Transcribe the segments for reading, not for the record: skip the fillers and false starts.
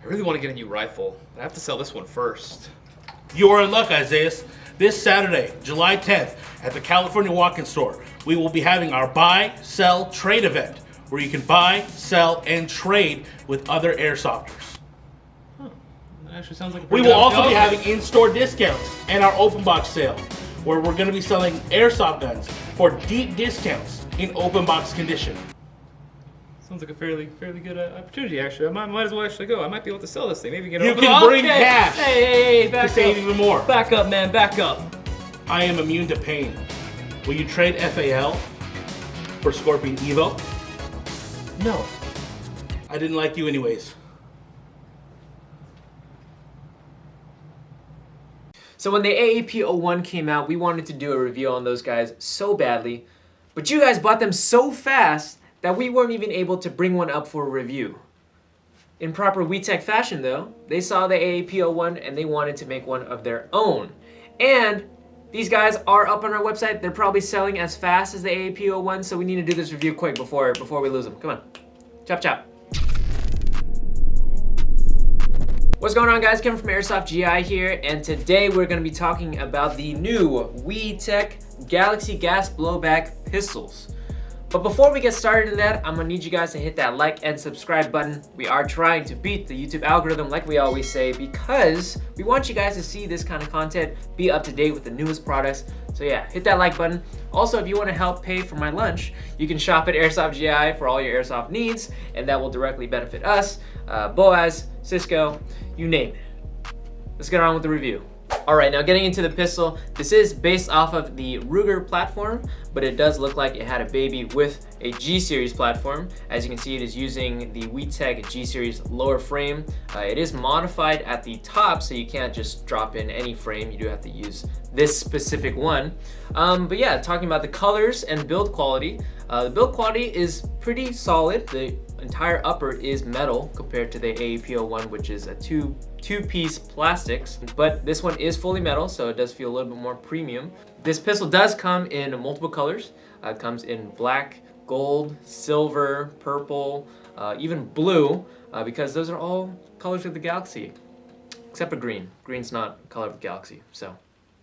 I really want to get a new rifle, but I have to sell this one first. You are in luck, Isaiah. This Saturday, July 10th, at the California Walk-In Store, we will be having our buy, sell, trade event, where you can buy, sell, and trade with other airsofters. Huh. That actually sounds like a We pretty will good also be deal. having in-store discounts and our open box sale, where we're going to be selling airsoft guns for deep discounts in open box condition. Sounds like a fairly good opportunity, actually. I might as well actually go. I might be able to sell this thing. Maybe get You can bring cash Hey, back to save up. even more. Back up, man. Back up. I am immune to pain. Will you trade FAL for Scorpion Evo? No. I didn't like you anyways. So when the AAP-01 came out, we wanted to do a review on those guys so badly, but you guys bought them so fast that we weren't even able to bring one up for a review. In proper WeTech fashion though, they saw the AAP-01 and they wanted to make one of their own. And these guys are up on our website. They're probably selling as fast as the AAP-01, so we need to do this review quick before we lose them. Come on, chop chop. What's going on, guys? Kevin from Airsoft GI here, and today we're going to be talking about the new WeTech Galaxy Gas Blowback pistols. But before we get started in that, I'm gonna need you guys to hit that like and subscribe button. We are trying to beat the YouTube algorithm like we always say, because we want you guys to see this kind of content, be up to date with the newest products. So yeah, hit that like button. Also, if you want to help pay for my lunch, you can shop at Airsoft GI for all your airsoft needs, and that will directly benefit us, Boaz, Cisco, you name it. Let's get on with the review. All right, now getting into the pistol, this is based off of the Ruger platform, but it does look like it had a baby with a G-Series platform. As you can see, it is using the WeTech G-Series lower frame. It is modified at the top, so you can't just drop in any frame. You do have to use this specific one. But yeah, talking about the colors and build quality, the build quality is pretty solid. The entire upper is metal compared to the AAP-01, which is a two-piece plastics, but this one is fully metal, so it does feel a little bit more premium. This pistol does come in multiple colors. It comes in black, gold, silver, purple, even blue, because those are all colors of the Galaxy, except for green. Green's not a color of the Galaxy, so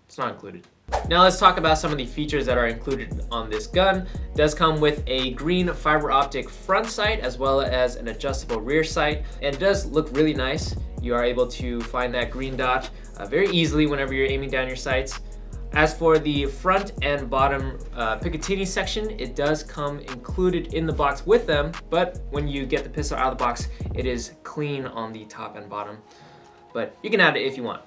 it's not included. Now let's talk about some of the features that are included on this gun. It does come with a green fiber optic front sight as well as an adjustable rear sight, and it does look really nice. You are able to find that green dot very easily whenever you're aiming down your sights. As for the front and bottom Picatinny section, it does come included in the box with them, but when you get the pistol out of the box, it is clean on the top and bottom. But you can add it if you want.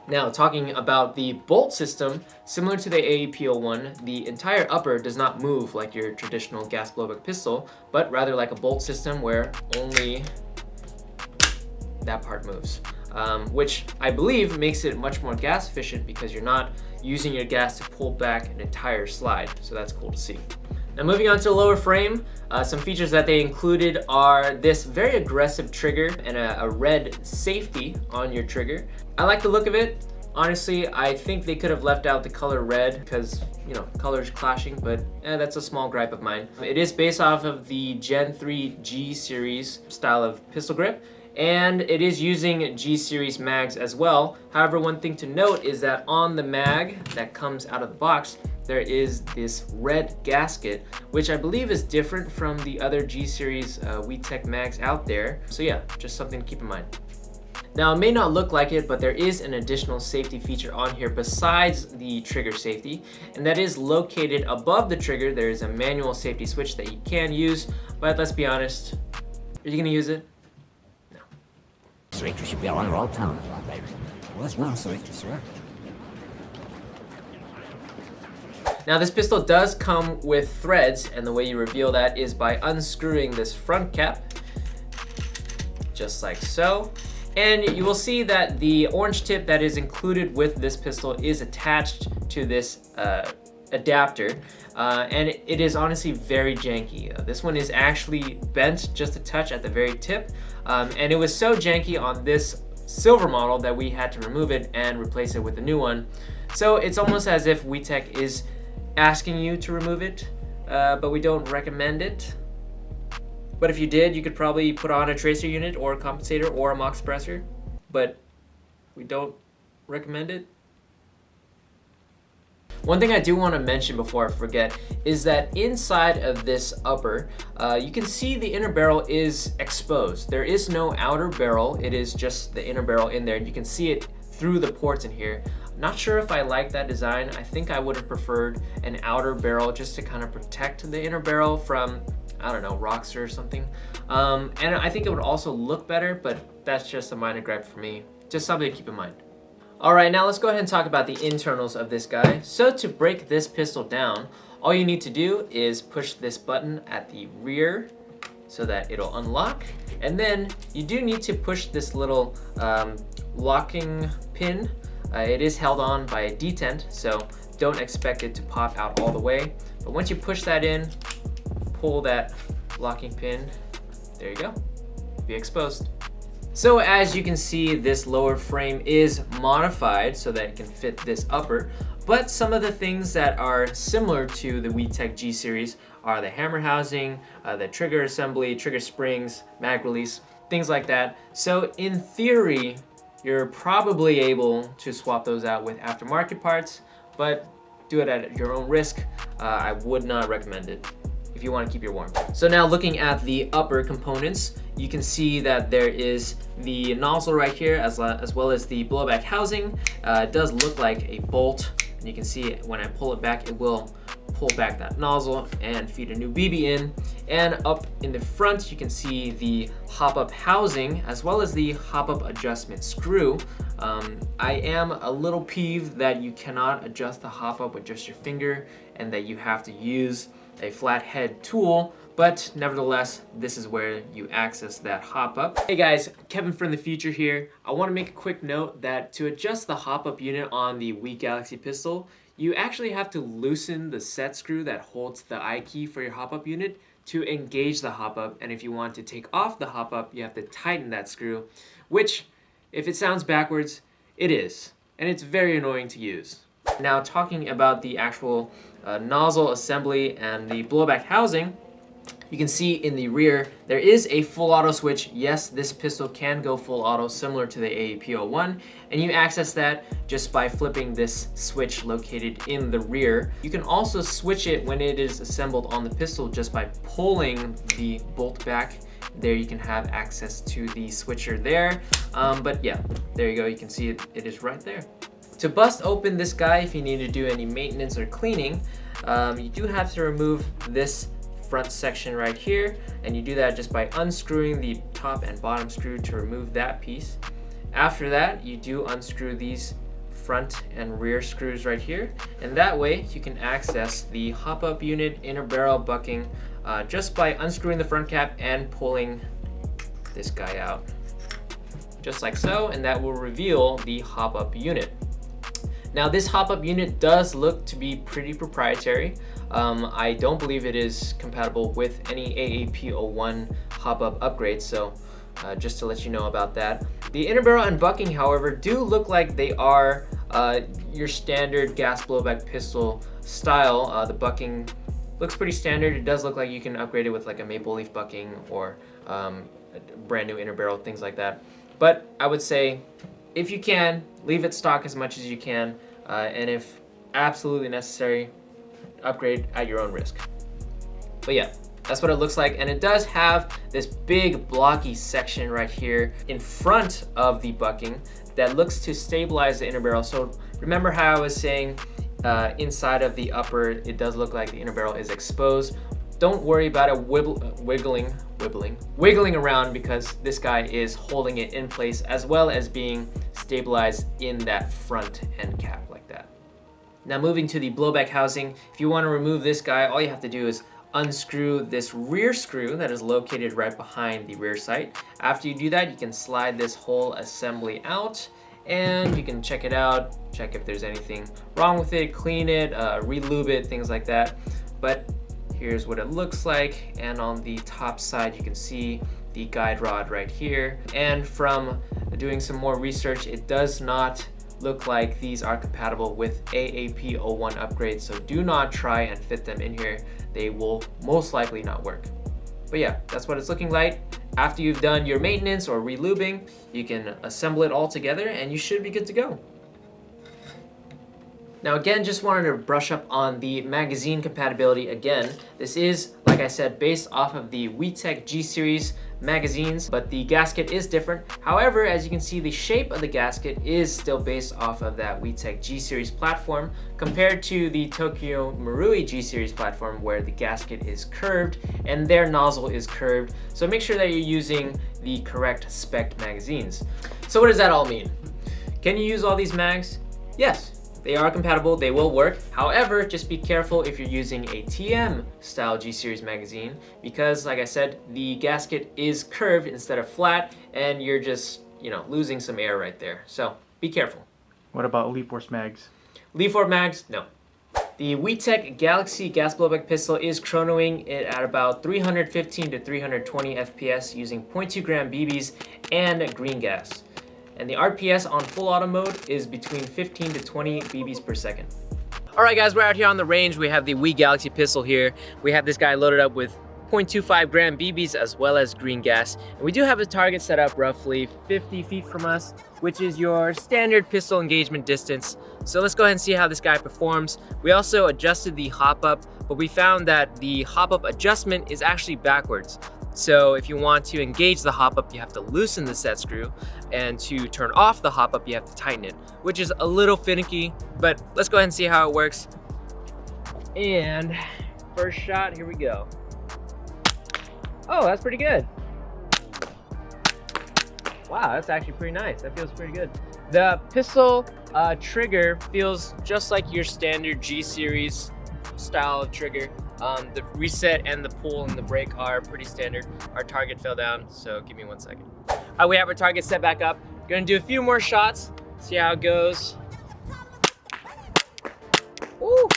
Now, talking about the bolt system, similar to the AAP-01, the entire upper does not move like your traditional gas blowback pistol, but rather like a bolt system where only that part moves, which I believe makes it much more gas efficient because you're not using your gas to pull back an entire slide, so that's cool to see. Now moving on to the lower frame, some features that they included are this very aggressive trigger and a red safety on your trigger. I like the look of it. Honestly, I think they could have left out the color red because, you know, colors clashing, but that's a small gripe of mine. It is based off of the Gen 3 G-Series style of pistol grip, and it is using G-Series mags as well. However, one thing to note is that on the mag that comes out of the box, there is this red gasket, which I believe is different from the other G-Series WeTech mags out there. So yeah, just something to keep in mind. Now, it may not look like it, but there is an additional safety feature on here besides the trigger safety, and that is located above the trigger. There is a manual safety switch that you can use, but let's be honest, are you gonna use it? No. Safety should be on all time, baby. Well, it's not safety, sir. Now this pistol does come with threads, and the way you reveal that is by unscrewing this front cap, just like so. And you will see that the orange tip that is included with this pistol is attached to this adapter, and it is honestly very janky. This one is actually bent just a touch at the very tip, and it was so janky on this silver model that we had to remove it and replace it with a new one. So it's almost as if WeTech is asking you to remove it, but we don't recommend it. But if you did, you could probably put on a tracer unit or a compensator or a mock suppressor, but we don't recommend it. One thing I do want to mention before I forget is that inside of this upper, you can see the inner barrel is exposed. There is no outer barrel, it is just the inner barrel in there. You can see it through the ports in here. Not sure if I like that design. I think I would have preferred an outer barrel just to kind of protect the inner barrel from, I don't know, rocks or something. And I think it would also look better, but that's just a minor gripe for me. Just something to keep in mind. All right, now let's go ahead and talk about the internals of this guy. So to break this pistol down, all you need to do is push this button at the rear so that it'll unlock. And then you do need to push this little locking pin. It is held on by a detent, so don't expect it to pop out all the way. But once you push that in, pull that locking pin, there you go, be exposed. So as you can see, this lower frame is modified so that it can fit this upper, but some of the things that are similar to the WeTech G series are the hammer housing, the trigger assembly, trigger springs, mag release, things like that. So in theory, you're probably able to swap those out with aftermarket parts, but do it at your own risk. I would not recommend it if you want to keep your warm. So now looking at the upper components, you can see that there is the nozzle right here as well as the blowback housing. It does look like a bolt, and you can see when I pull it back, it will pull back that nozzle and feed a new BB in. And up in the front, you can see the hop-up housing as well as the hop-up adjustment screw. I am a little peeved that you cannot adjust the hop-up with just your finger and that you have to use a flathead tool, but nevertheless, this is where you access that hop-up. Hey guys, Kevin from the future here. I want to make a quick note that to adjust the hop-up unit on the Wii Galaxy pistol, you actually have to loosen the set screw that holds the I key for your hop-up unit to engage the hop-up, and if you want to take off the hop-up, you have to tighten that screw, which, if it sounds backwards, it is, and it's very annoying to use. Now talking about the actual nozzle assembly and the blowback housing, you can see in the rear there is a full auto switch. Yes, this pistol can go full auto similar to the AAP-01, and you access that just by flipping this switch located in the rear. You can also switch it when it is assembled on the pistol just by pulling the bolt back. There you can have access to the switcher there. But yeah, there you go, you can see it is right there. To bust open this guy, if you need to do any maintenance or cleaning, you do have to remove this front section right here, and you do that just by unscrewing the top and bottom screw to remove that piece. After that, you do unscrew these front and rear screws right here, and that way you can access the hop-up unit inner barrel bucking just by unscrewing the front cap and pulling this guy out, just like so, and that will reveal the hop-up unit. Now this hop-up unit does look to be pretty proprietary. I don't believe it is compatible with any AAP-01 hop-up upgrades, so just to let you know about that. The inner barrel and bucking, however, do look like they are your standard gas blowback pistol style. The bucking looks pretty standard. It does look like you can upgrade it with like a maple leaf bucking or a brand new inner barrel, things like that. But I would say, if you can, leave it stock as much as you can, and if absolutely necessary, upgrade at your own risk. But yeah, that's what it looks like, and it does have this big blocky section right here in front of the bucking that looks to stabilize the inner barrel. So remember how I was saying inside of the upper, it does look like the inner barrel is exposed. Don't worry about it wiggling around, because this guy is holding it in place as well as being stabilized in that front end cap like that. Now moving to the blowback housing, if you want to remove this guy, all you have to do is unscrew this rear screw that is located right behind the rear sight. After you do that, you can slide this whole assembly out and you can check it out, check if there's anything wrong with it, clean it, re-lube it, things like that. But here's what it looks like, and on the top side you can see the guide rod right here. And from doing some more research, it does not look like these are compatible with AAP-01 upgrades, so do not try and fit them in here. They will most likely not work. But yeah, that's what it's looking like. After you've done your maintenance or relubing, you can assemble it all together and you should be good to go. Now again, just wanted to brush up on the magazine compatibility again. This is, like I said, based off of the WeTech G Series magazines, but the gasket is different. However, as you can see, the shape of the gasket is still based off of that WeTech G Series platform compared to the Tokyo Marui G Series platform where the gasket is curved and their nozzle is curved. So make sure that you're using the correct spec magazines. So what does that all mean? Can you use all these mags? Yes. They are compatible, they will work. However, just be careful if you're using a TM style G Series magazine because, like I said, the gasket is curved instead of flat and you're just, losing some air right there. So be careful. What about Leaf Force mags? Leaf Force mags, no. The WeTech Galaxy gas blowback pistol is chronoing it at about 315 to 320 FPS using 0.2 gram BBs and green gas. And the RPS on full auto mode is between 15 to 20 BBs per second. All right guys, we're out here on the range. We have the WE Galaxy pistol here. We have this guy loaded up with 0.25 gram BBs as well as green gas. And we do have a target set up roughly 50 feet from us, which is your standard pistol engagement distance. So let's go ahead and see how this guy performs. We also adjusted the hop up, but we found that the hop up adjustment is actually backwards. So if you want to engage the hop up, you have to loosen the set screw, and to turn off the hop up, you have to tighten it, which is a little finicky, but let's go ahead and see how it works. And first shot, here we go. Oh, that's pretty good. Wow, that's actually pretty nice. That feels pretty good. The pistol trigger feels just like your standard G Series style of trigger. The reset and the pull and the brake are pretty standard. Our target fell down, so give me 1 second. We have our target set back up. Gonna do a few more shots, see how it goes. Woo!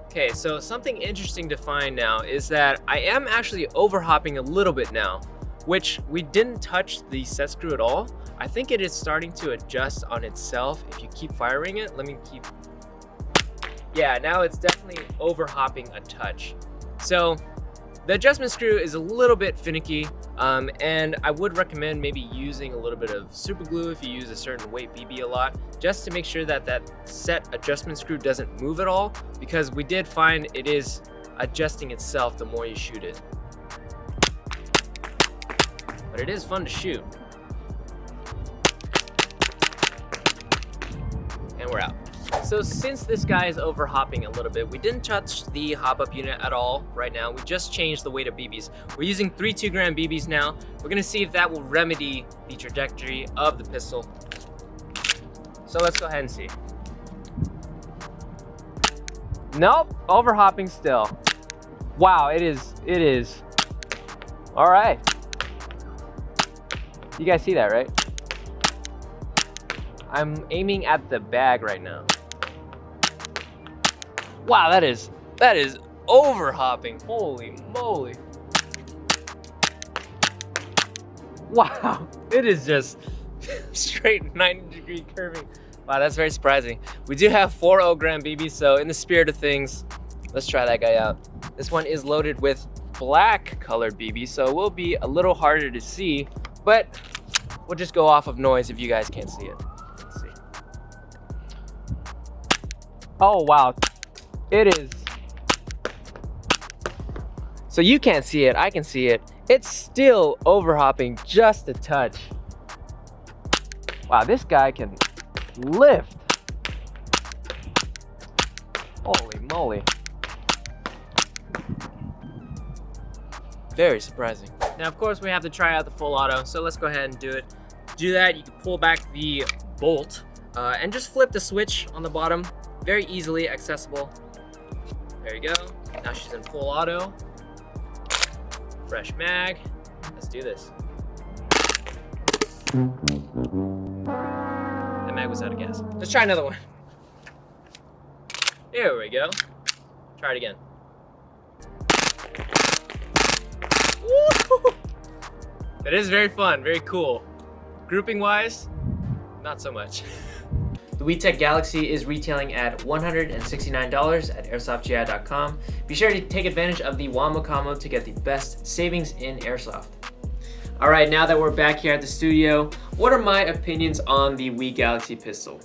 Okay, so something interesting to find now is that I am actually overhopping a little bit now, which we didn't touch the set screw at all. I think it is starting to adjust on itself if you keep firing it. Let me keep. Yeah, now it's definitely overhopping a touch. So the adjustment screw is a little bit finicky, and I would recommend maybe using a little bit of super glue if you use a certain weight BB a lot, just to make sure that that set adjustment screw doesn't move at all, because we did find it is adjusting itself the more you shoot it. But it is fun to shoot. And we're out. So since this guy is overhopping a little bit, we didn't touch the hop up unit at all right now. We just changed the weight of BBs. We're using 3 2-gram BBs now. We're gonna see if that will remedy the trajectory of the pistol. So let's go ahead and see. Nope, overhopping still. Wow, it is. All right. You guys see that, right? I'm aiming at the bag right now. Wow, that is overhopping. Holy moly. Wow, it is just straight 90-degree curving. Wow, that's very surprising. We do have 4 0-gram BBs, so in the spirit of things, let's try that guy out. This one is loaded with black colored BB, so it will be a little harder to see, but we'll just go off of noise if you guys can't see it. Let's see. Oh, wow. It is. So you can't see it, I can see it. It's still overhopping just a touch. Wow, this guy can lift. Holy moly. Very surprising. Now, of course, we have to try out the full auto, so let's go ahead and do it. To do that, you can pull back the bolt and just flip the switch on the bottom. Very easily accessible. There you go. Now she's in full auto. Fresh mag. Let's do this. That mag was out of gas. Let's try another one. There we go. Try it again. Woo! That is very fun, very cool. Grouping wise, not so much. The WeTech Galaxy is retailing at $169 at airsoftgi.com. Be sure to take advantage of the Wamo combo to get the best savings in airsoft. All right, now that we're back here at the studio, what are my opinions on the WE Galaxy pistol?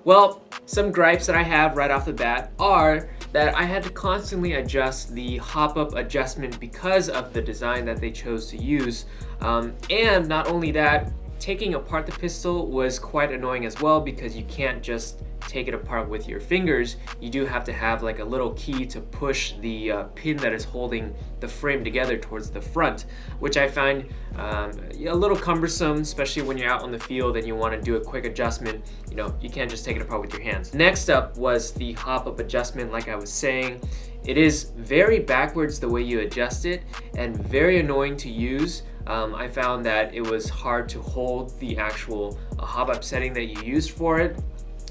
Well, some gripes that I have right off the bat are that I had to constantly adjust the hop-up adjustment because of the design that they chose to use. And not only that, taking apart the pistol was quite annoying as well because you can't just take it apart with your fingers. You do have to have like a little key to push the pin that is holding the frame together towards the front, which I find a little cumbersome, especially when you're out on the field and you want to do a quick adjustment. You know, you can't just take it apart with your hands. Next up was the hop-up adjustment. Like I was saying, it is very backwards the way you adjust it and very annoying to use. I found that it was hard to hold the actual hop-up setting that you used for it.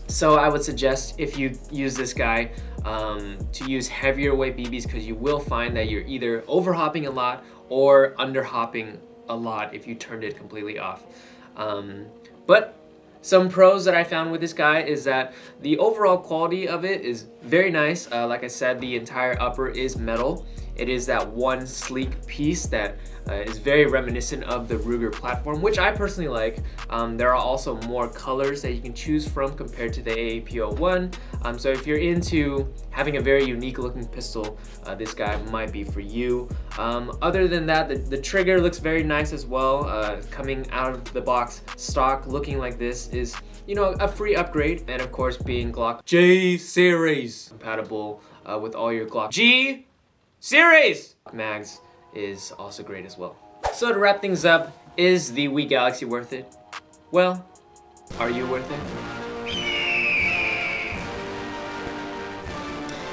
So I would suggest, if you use this guy, to use heavier weight BBs, because you will find that you're either over hopping a lot or under hopping a lot if you turned it completely off. But some pros that I found with this guy is that the overall quality of it is very nice. Like I said, the entire upper is metal. It is that one sleek piece that is very reminiscent of the Ruger platform, which I personally like. There are also more colors that you can choose from compared to the AAP-01. So if you're into having a very unique looking pistol, this guy might be for you. Other than that, the trigger looks very nice as well. Coming out of the box stock looking like this is, you know, a free upgrade. And of course, being Glock J series compatible with all your Glock G series mags is also great as well. So to wrap things up, is the WE Galaxy worth it? Well, are you worth it?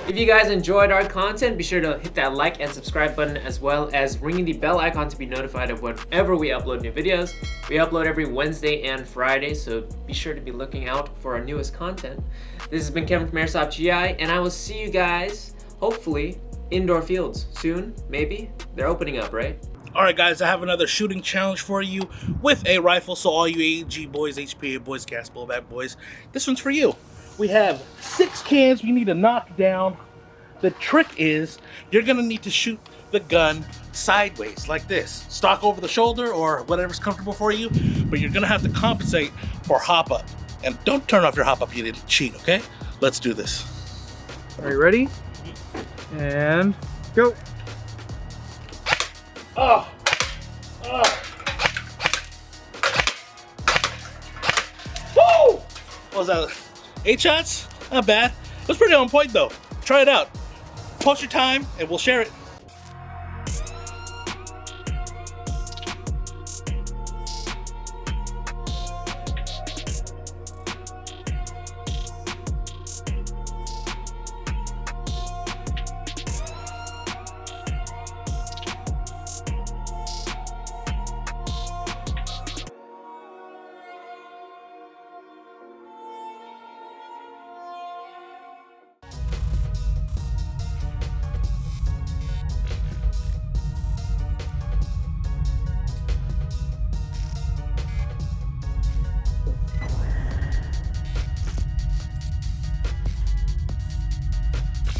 If you guys enjoyed our content, be sure to hit that like and subscribe button, as well as ringing the bell icon to be notified of whenever we upload new videos. We upload every Wednesday and Friday, so be sure to be looking out for our newest content. This has been Kevin from Airsoft GI, and I will see you guys, hopefully, indoor fields soon, maybe. They're opening up, right? All right, guys, I have another shooting challenge for you with a rifle. So all you AG boys, HPA boys, gas blowback boys, this one's for you. We have 6 cans we need to knock down. The trick is you're gonna need to shoot the gun sideways like this. Stock over the shoulder or whatever's comfortable for you, but you're gonna have to compensate for hop up. And don't turn off your hop up, you didn't cheat, okay? Let's do this. Are you ready? And go. Oh. Woo! What was that? 8 shots? Not bad. It was pretty on point though. Try it out. Post your time and we'll share it.